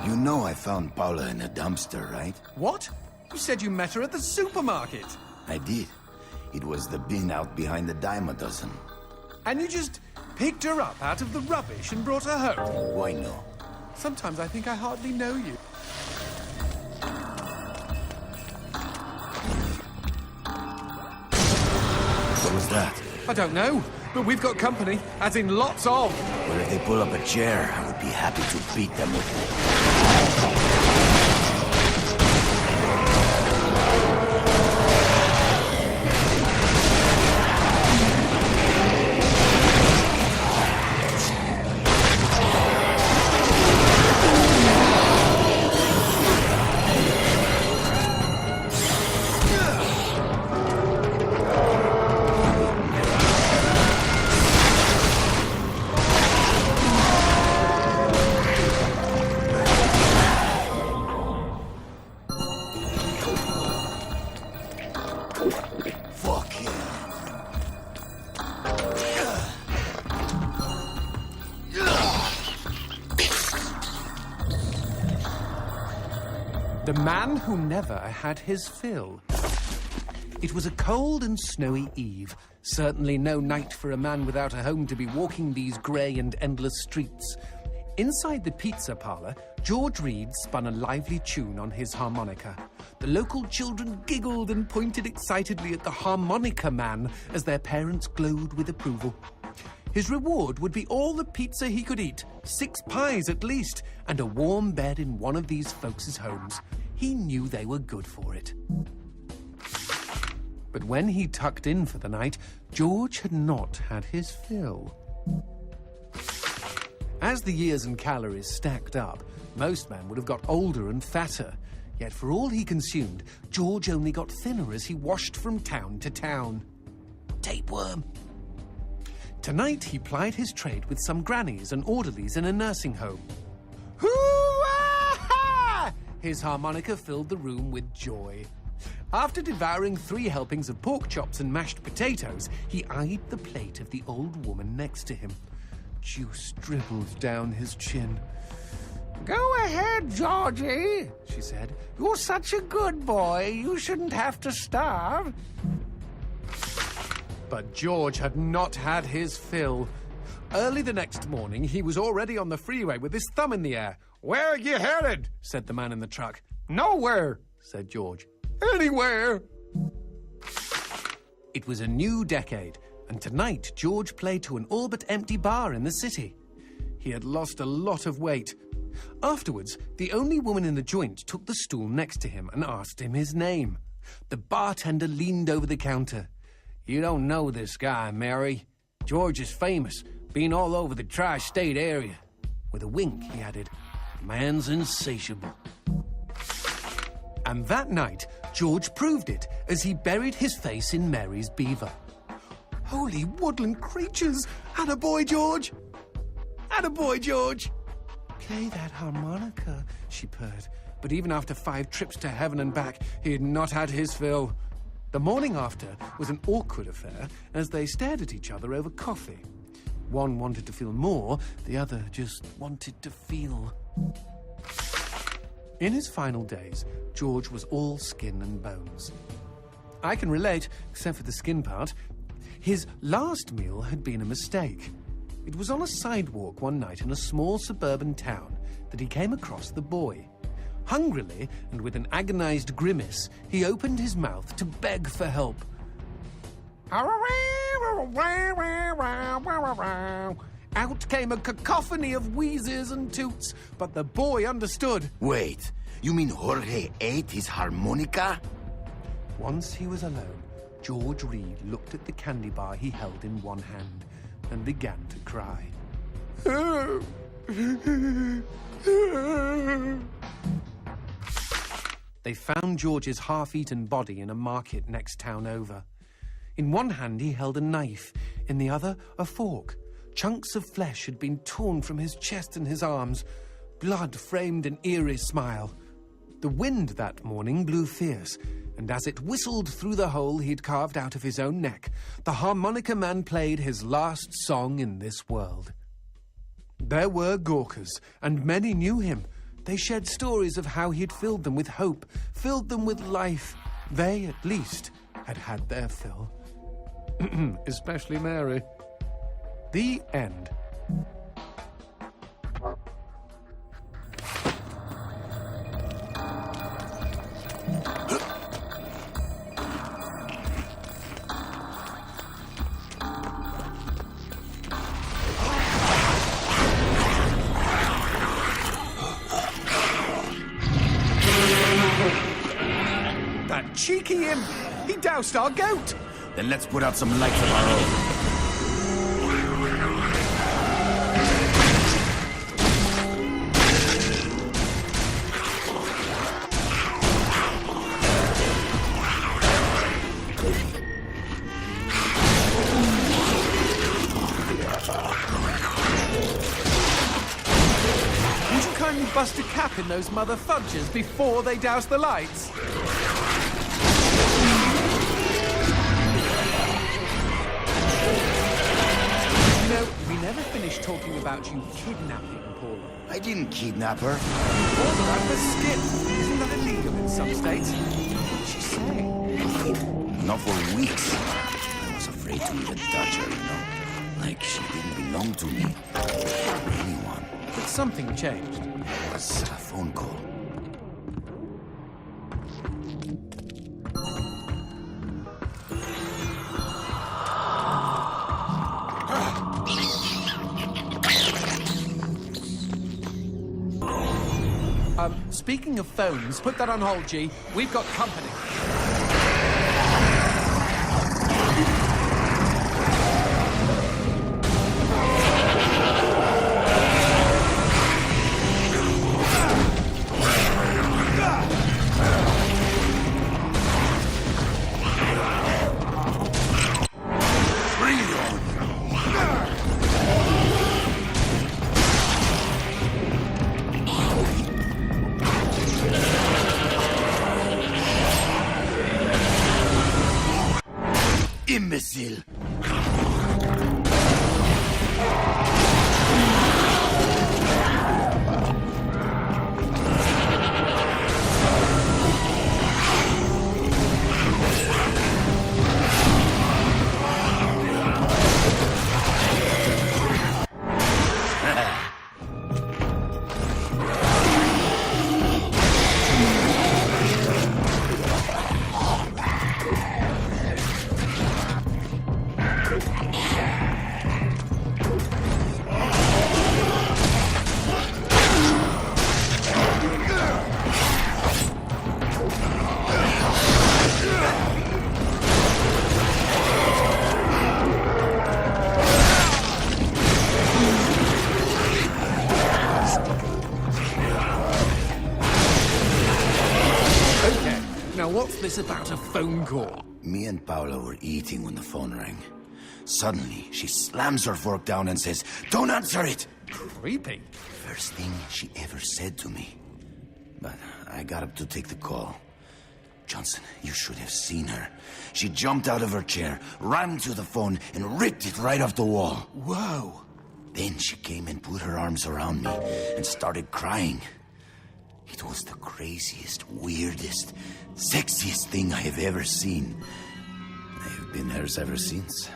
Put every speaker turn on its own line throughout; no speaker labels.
You know I found Paula in a dumpster, right?
What? You said you met her at the supermarket.
I did. It was the bin out behind the dime a dozen.
And you just picked her up out of the rubbish and brought her home?
Why no?
Sometimes I think I hardly know you.
What was that?
I don't know, but we've got company, as in lots of.
Well, if they pull up a chair, I would be happy to beat them with it.
The man who never had his fill. It was a cold and snowy eve. Certainly no night for a man without a home to be walking these grey and endless streets. Inside the pizza parlour, George Reed spun a lively tune on his harmonica. The local children giggled and pointed excitedly at the harmonica man as their parents glowed with approval. His reward would be all the pizza he could eat, 6 pies at least, and a warm bed in one of these folks' homes. He knew they were good for it. But when he tucked in for the night, George had not had his fill. As the years and calories stacked up, most men would have got older and fatter. Yet for all he consumed, George only got thinner as he washed from town to town. Tapeworm. Tonight he plied his trade with some grannies and orderlies in a nursing home. Hoo-ah-ha! His harmonica filled the room with joy. After devouring 3 helpings of pork chops and mashed potatoes, he eyed the plate of the old woman next to him. Juice dribbled down his chin. "Go ahead, Georgie," she said. "You're such a good boy, you shouldn't have to starve." But George had not had his fill. Early the next morning, he was already on the freeway with his thumb in the air. "Where are you headed?" said the man in the truck. "Nowhere," said George. "Anywhere." It was a new decade, and tonight George played to an all but empty bar in the city. He had lost a lot of weight. Afterwards, the only woman in the joint took the stool next to him and asked him his name. The bartender leaned over the counter. "You don't know this guy, Mary. George is famous, been all over the tri-state area." With a wink, he added, "Man's insatiable." And that night, George proved it as he buried his face in Mary's beaver. Holy woodland creatures! Attaboy, George! Attaboy, George! "Play that harmonica," she purred. But even after 5 trips to heaven and back, he had not had his fill. The morning after was an awkward affair as they stared at each other over coffee. One wanted to feel more, the other just wanted to feel. In his final days, George was all skin and bones. I can relate, except for the skin part. His last meal had been a mistake. It was on a sidewalk one night in a small suburban town that he came across the boy. Hungrily, and with an agonized grimace, he opened his mouth to beg for help. Out came a cacophony of wheezes and toots, but the boy understood.
Wait, you mean Jorge ate his harmonica?
Once he was alone, George Reed looked at the candy bar he held in one hand and began to cry. They found George's half-eaten body in a market next town over. In one hand he held a knife, in the other a fork. Chunks of flesh had been torn from his chest and his arms. Blood framed an eerie smile. The wind that morning blew fierce, and as it whistled through the hole he'd carved out of his own neck, the harmonica man played his last song in this world. There were gawkers, and many knew him. They shared stories of how he'd filled them with hope, filled them with life. They, at least, had had their fill. Especially Mary. The end.
That
Cheeky imp! He doused our goat!
Then let's put out some lights of our own.
Would you kindly bust a cap in those mother fudges before they douse the lights? We never finished talking about you kidnapping Paula.
I didn't kidnap her.
Order out the skip. Isn't that illegal in some states? What did she say?
Not for weeks. I was afraid to even touch her, you know. Like she didn't belong to me. Or anyone.
But something changed.
It was a phone call.
Speaking of phones, put that on hold, G. We've got company.
Imbecile!
What's this about a phone call?
Me and Paula were eating when the phone rang. Suddenly, she slams her fork down and says, "Don't answer it!"
Creepy.
First thing she ever said to me. But I got up to take the call. Johnson, you should have seen her. She jumped out of her chair, ran to the phone, and ripped it right off the wall.
Whoa.
Then she came and put her arms around me and started crying. It was the craziest, weirdest, sexiest thing I have ever seen. I've been hers ever since.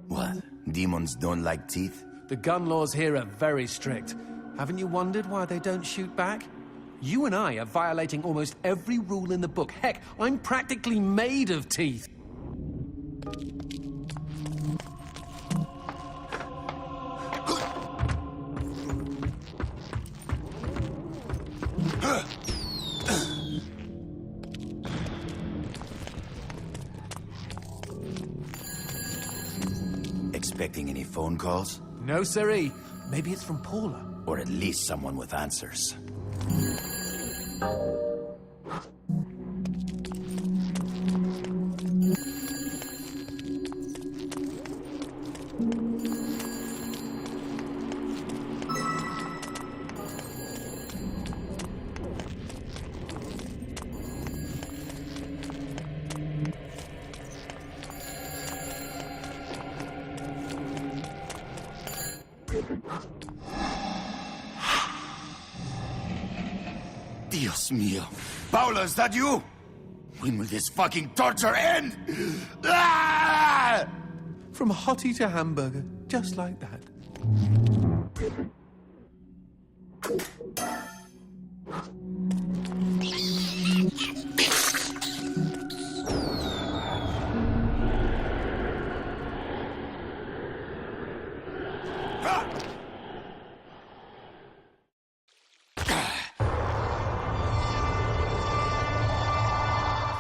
What? Demons don't like teeth?
The gun laws here are very strict. Haven't you wondered why they don't shoot back? You and I are violating almost every rule in the book. Heck, I'm practically made of teeth.
Expecting any phone calls?
No, siree. Maybe it's from Paula.
Or at least someone with answers. Dios mío. Paula, is that you? When will this fucking torture end? Ah!
From hottie to hamburger, just like that.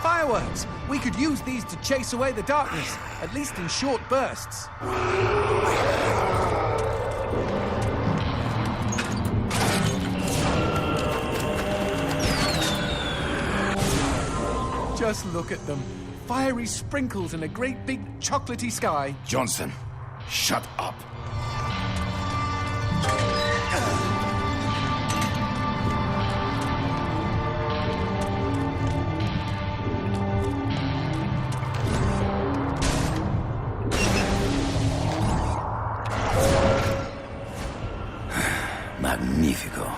Fireworks! We could use these to chase away the darkness, at least in short bursts. Just look at them. Fiery sprinkles in a great big chocolatey sky.
Johnson, shut up. Magnifico.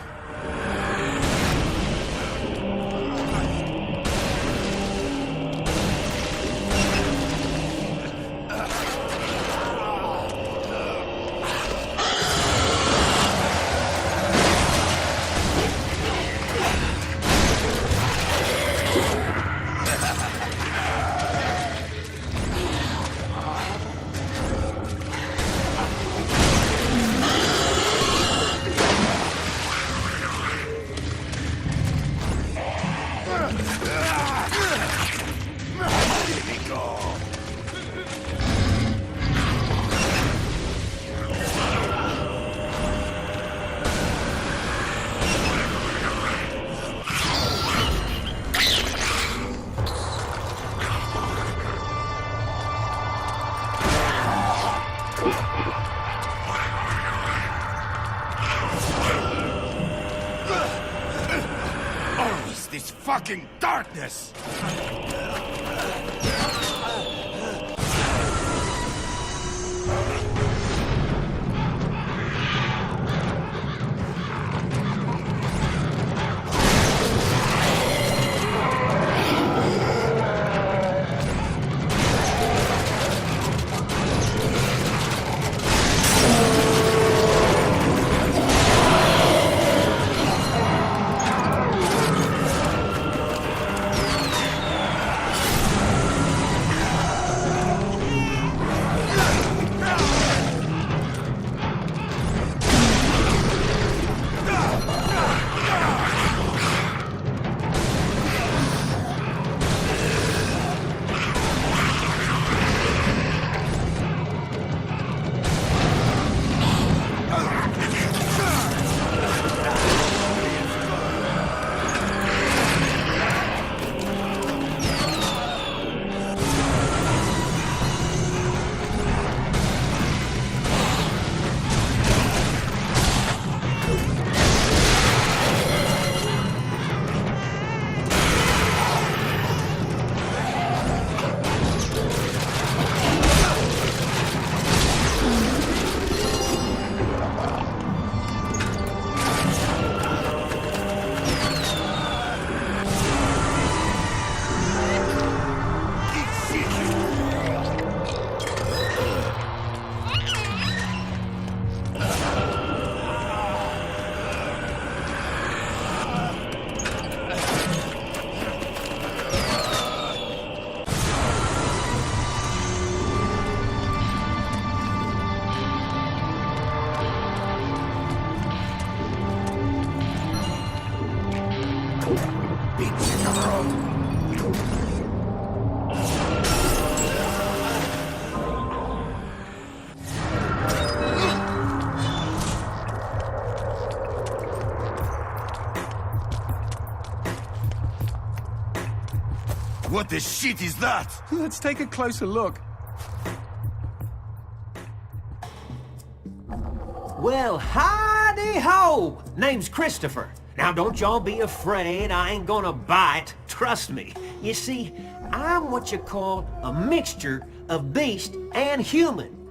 This fucking darkness! What the shit is that?
Let's take a closer look.
Well, howdy-ho! Name's Christopher. Now, don't y'all be afraid. I ain't gonna bite. Trust me. You see, I'm what you call a mixture of beast and human.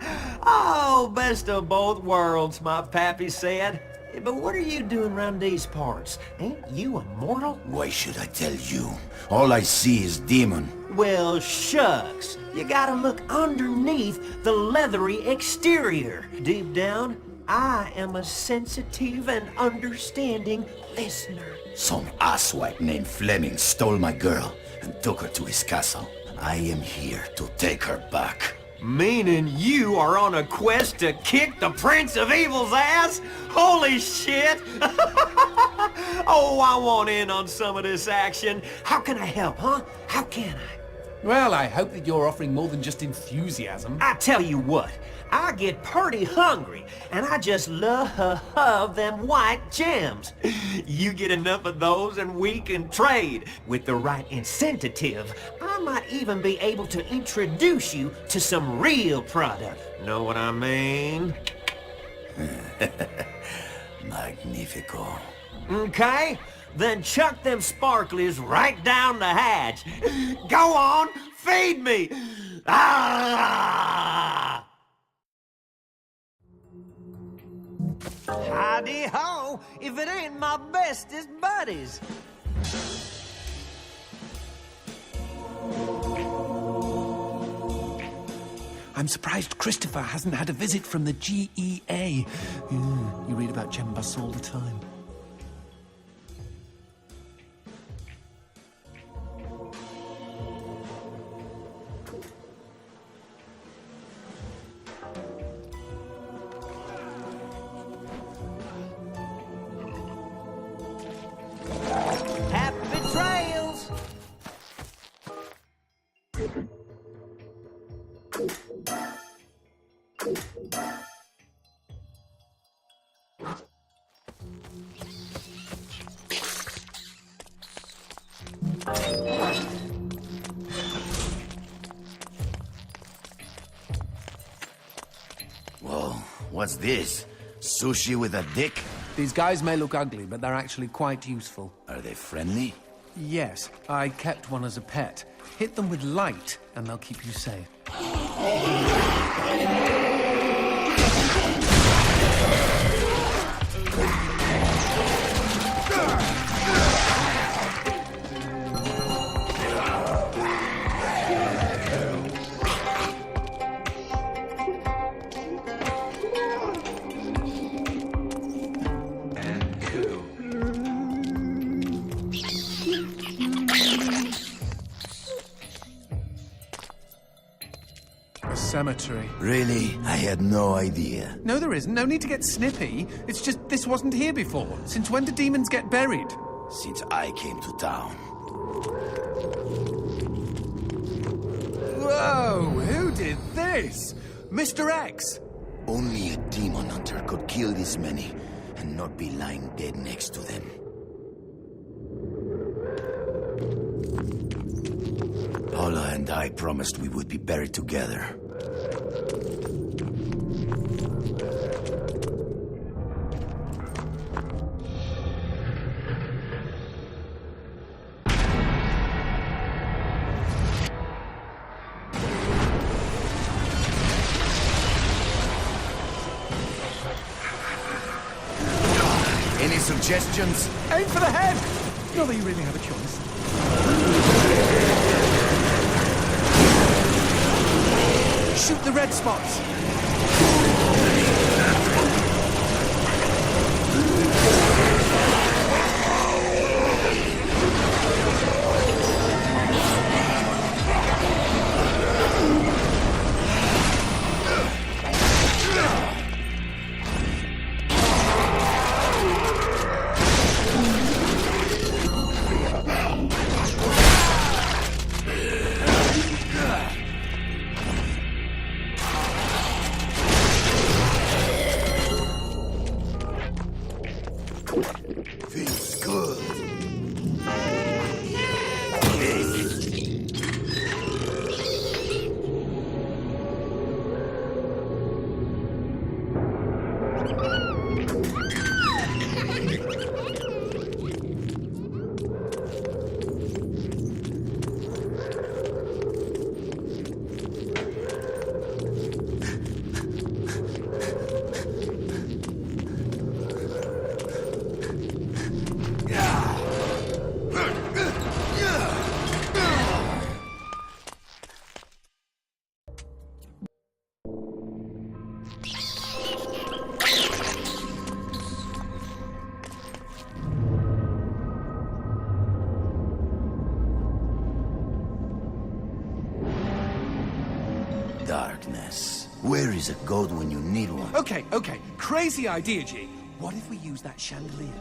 Oh, best of both worlds, my pappy said. But what are you doing around these parts? Ain't you immortal?
Why should I tell you? All I see is demon.
Well, shucks. You gotta look underneath the leathery exterior. Deep down, I am a sensitive and understanding listener.
Some asswipe named Fleming stole my girl and took her to his castle. I am here to take her back.
Meaning you are on a quest to kick the Prince of Evil's ass? Holy shit! Oh, I want in on some of this action. How can I help, huh? How can I?
Well, I hope that you're offering more than just enthusiasm.
I tell you what, I get purty hungry, and I just love them white gems. You get enough of those and we can trade. With the right incentive, I might even be able to introduce you to some real product. Know what I mean?
Magnifico.
Okay, then chuck them sparklies right down the hatch. Go on, feed me! Ah! Howdy-ho, if it ain't my bestest buddies.
I'm surprised Christopher hasn't had a visit from the GEA. You read about Gembus all the time.
Happy trails!
Whoa, what's this? Sushi with a dick?
These guys may look ugly, but they're actually quite useful.
Are they friendly?
Yes, I kept one as a pet. Hit them with light, and they'll keep you safe. Cemetery.
Really? I had no idea.
No, there isn't. No need to get snippy. It's just this wasn't here before. Since when do demons get buried?
Since I came to town.
Whoa! Who did this? Mr. X!
Only a demon hunter could kill this many and not be lying dead next to them. Paula and I promised we would be buried together. Any suggestions?
Aim for the head! Not that you really have a choice. Shoot the red spots!
darkness. Where is a goat when you need one?
Okay. Crazy idea, G. What if we use that chandelier?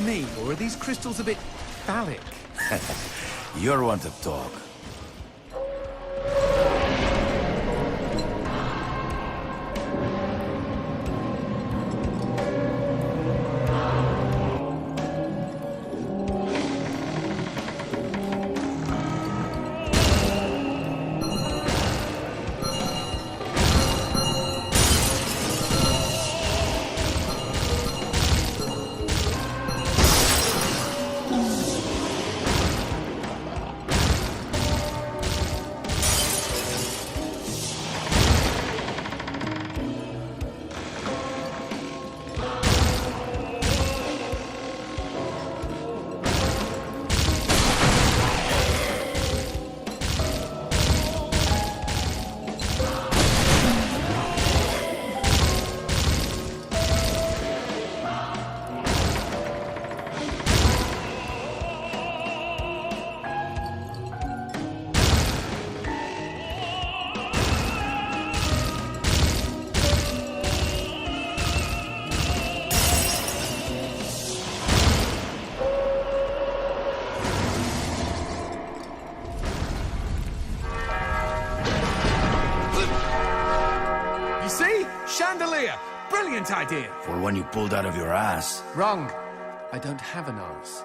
Me, or are these crystals a bit phallic?
You're one to talk.
Chandelier! Brilliant idea!
For one you pulled out of your ass.
Wrong. I don't have an arse.